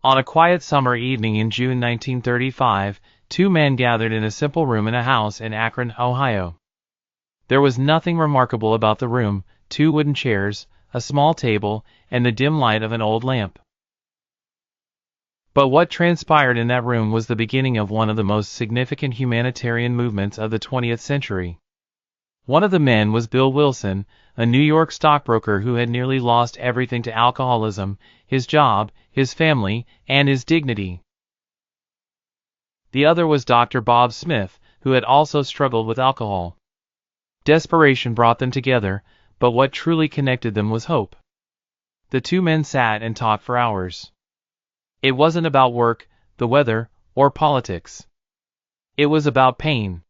On a quiet summer evening in June 1935, two men gathered in a simple room in a house in Akron, Ohio. There was nothing remarkable about the room: two wooden chairs, a small table, and the dim light of an old lamp. But what transpired in that room was the beginning of one of the most significant humanitarian movements of the 20th century. One of the men was Bill Wilson, a New York stockbroker who had nearly lost everything to alcoholism: his job, his family, and his dignity. The other was Dr. Bob Smith, who had also struggled with alcohol. Desperation brought them together, but what truly connected them was hope. The two men sat and talked for hours. It wasn't about work, the weather, or politics. It was about pain.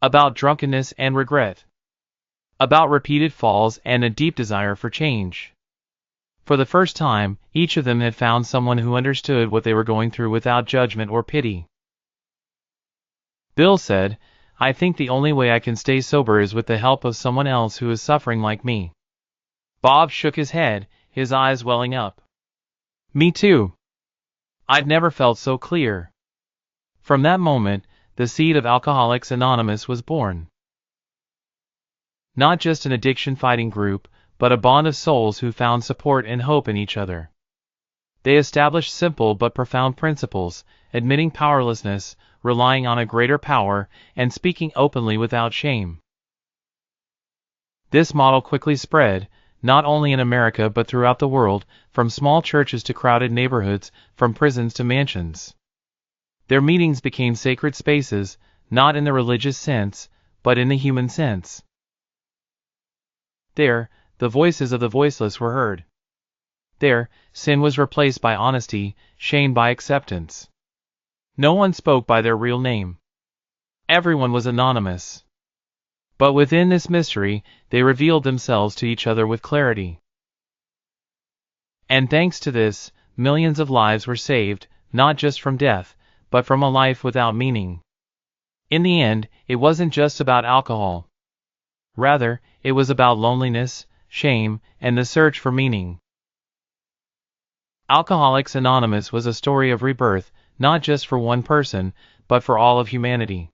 About drunkenness and regret. About repeated falls and a deep desire for change. For the first time, each of them had found someone who understood what they were going through without judgment or pity. Bill said, "I think the only way I can stay sober is with the help of someone else who is suffering like me." Bob shook his head, his eyes welling up. "Me too. I'd never felt so clear." From that moment, the seed of Alcoholics Anonymous was born. Not just an addiction-fighting group, but a bond of souls who found support and hope in each other. They established simple but profound principles: admitting powerlessness, relying on a greater power, and speaking openly without shame. This model quickly spread, not only in America but throughout the world, from small churches to crowded neighborhoods, from prisons to mansions. Their meetings became sacred spaces, not in the religious sense, but in the human sense. There, the voices of the voiceless were heard. There, sin was replaced by honesty, shame by acceptance. No one spoke by their real name. Everyone was anonymous. But within this mystery, they revealed themselves to each other with clarity. And thanks to this, millions of lives were saved, not just from death, but from a life without meaning. In the end, it wasn't just about alcohol. Rather, it was about loneliness, shame, and the search for meaning. Alcoholics Anonymous was a story of rebirth, not just for one person, but for all of humanity.